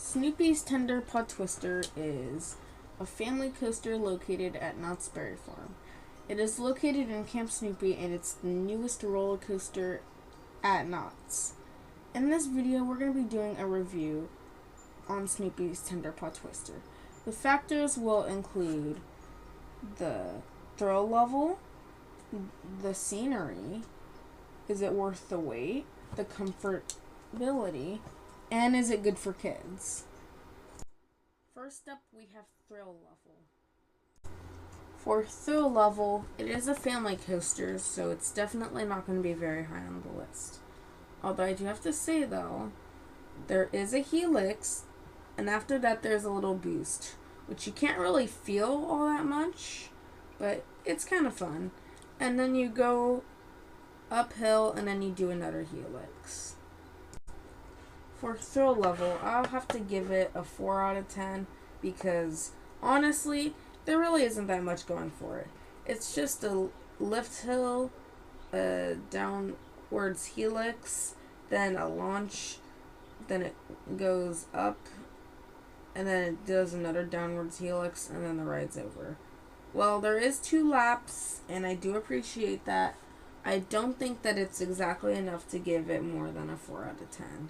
Snoopy's Tenderpaw Twister is a family coaster located at Knott's Berry Farm. It is located in Camp Snoopy and it's the newest roller coaster at Knott's. In this video, we're going to be doing a review on Snoopy's Tenderpaw Twister. The factors will include the thrill level, the scenery, is it worth the wait, the comfortability, and is it good for kids? First up, we have thrill level. For thrill level, it is a family coaster, so it's definitely not going to be very high on the list. Although I do have to say, though, there is a helix, and after that there's a little boost, which you can't really feel all that much, but it's kind of fun. And then you go uphill, and then you do another helix. For thrill level, I'll have to give it a 4 out of 10 because, honestly, there really isn't that much going for it. It's just a lift hill, a downwards helix, then a launch, then it goes up, and then it does another downwards helix, and then the ride's over. Well, there is 2 laps, and I do appreciate that. I don't think that it's exactly enough to give it more than a 4 out of 10.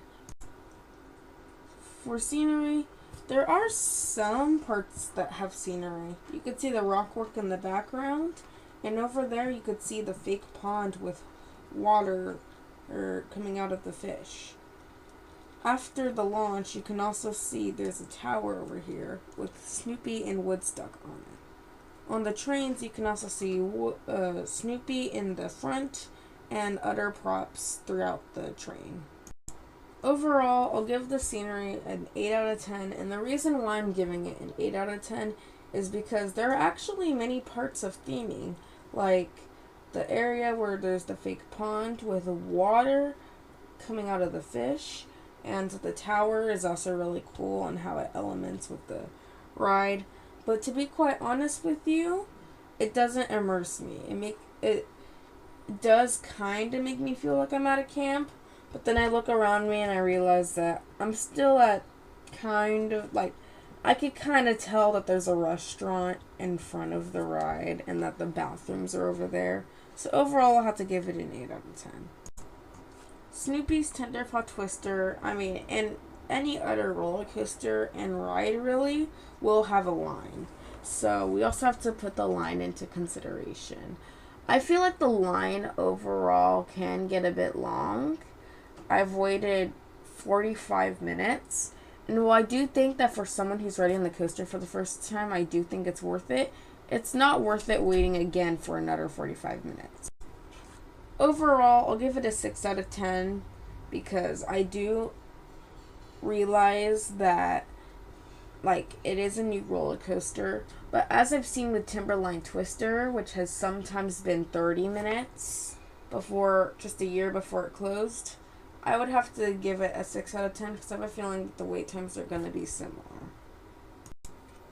For scenery, there are some parts that have scenery. You could see the rockwork in the background, and over there you could see the fake pond with water coming out of the fish. After the launch, you can also see there's a tower over here with Snoopy and Woodstock on it. On the trains, you can also see Snoopy in the front and other props throughout the train. Overall, I'll give the scenery an 8 out of 10, and the reason why I'm giving it an 8 out of 10 is because there are actually many parts of theming, like the area where there's the fake pond with water coming out of the fish, and the tower is also really cool and how it elements with the ride. But to be quite honest with you, it doesn't immerse me. It does kind of make me feel like I'm at a camp, but then I look around me and I realize that I'm still at kind of like, I could kind of tell that there's a restaurant in front of the ride and that the bathrooms are over there. So overall, I'll have to give it an 8 out of 10. Snoopy's Tenderpaw Twister, and any other roller coaster and ride really will have a line. So we also have to put the line into consideration. I feel like the line overall can get a bit long. I've waited 45 minutes. And while I do think that for someone who's riding the coaster for the first time, I do think it's worth it. It's not worth it waiting again for another 45 minutes. Overall, I'll give it a 6 out of 10 because I do realize that it is a new roller coaster, but as I've seen with Timberline Twister, which has sometimes been 30 minutes before, just a year before it closed, I would have to give it a 6 out of 10 because I have a feeling that the wait times are going to be similar.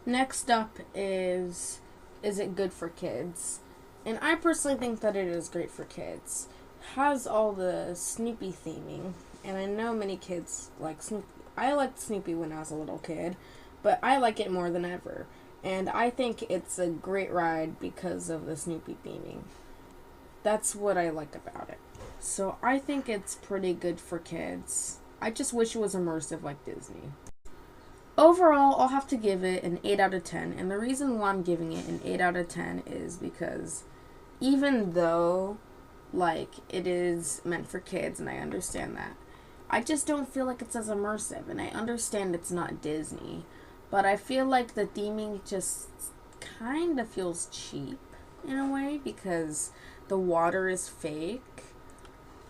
Next up is it good for kids? And I personally think that it is great for kids. It has all the Snoopy theming, and I know many kids like Snoopy. I liked Snoopy when I was a little kid, but I like it more than ever. And I think it's a great ride because of the Snoopy theming. That's what I like about it. So I think it's pretty good for kids. I just wish it was immersive like Disney. Overall, I'll have to give it an 8 out of 10. And the reason why I'm giving it an 8 out of 10 is because even though, it is meant for kids, and I understand that, I just don't feel like it's as immersive, and I understand it's not Disney, but I feel like the theming just kind of feels cheap in a way because the water is fake.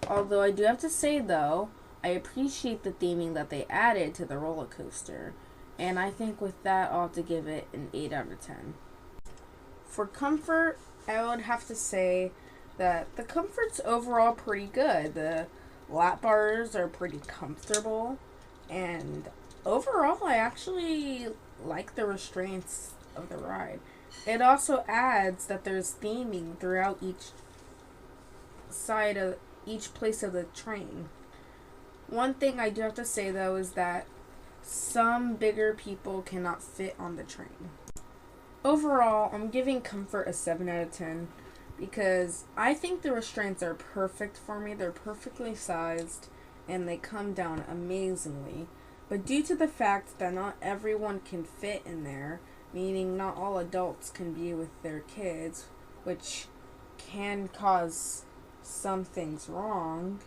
Although I do have to say, though, I appreciate the theming that they added to the roller coaster, and I think with that, I'll have to give it an 8 out of 10. For comfort, I would have to say that the comfort's overall pretty good. The lap bars are pretty comfortable, and overall I actually like the restraints of the ride. It also adds that there's theming throughout each place of the train. One thing I do have to say though is that some bigger people cannot fit on the train. Overall, I'm giving Comfort a 7 out of 10 because I think the restraints are perfect for me. They're perfectly sized and they come down amazingly. But due to the fact that not everyone can fit in there, meaning not all adults can be with their kids, which can cause some things wrong,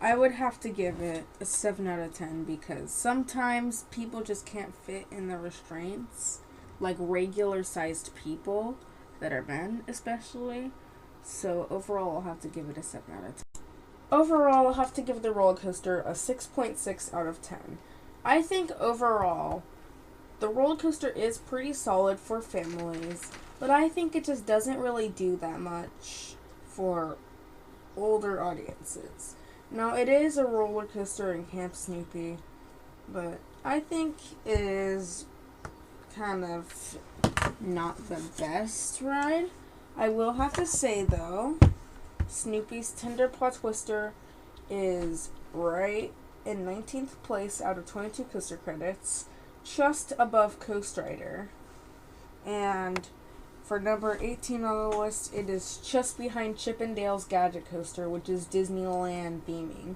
I would have to give it a 7 out of 10 because sometimes people just can't fit in the restraints, like regular sized people that are men especially. So overall I'll have to give it a 7 out of 10. Overall I'll have to give the roller coaster a 6.6 out of 10. I think overall the roller coaster is pretty solid for families, but I think it just doesn't really do that much for older audiences. Now, it is a roller coaster in Camp Snoopy, but I think it is kind of not the best ride. I will have to say, though, Snoopy's Tenderpaw Twister is right in 19th place out of 22 coaster credits, just above Coast Rider. And for number 18 on the list, it is just behind Chip 'n Dale's Gadget Coaster, which is Disneyland theming.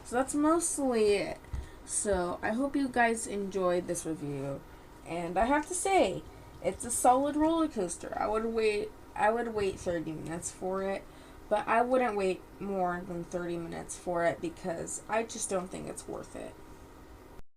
So that's mostly it. So I hope you guys enjoyed this review. And I have to say, it's a solid roller coaster. I would wait 30 minutes for it, but I wouldn't wait more than 30 minutes for it because I just don't think it's worth it.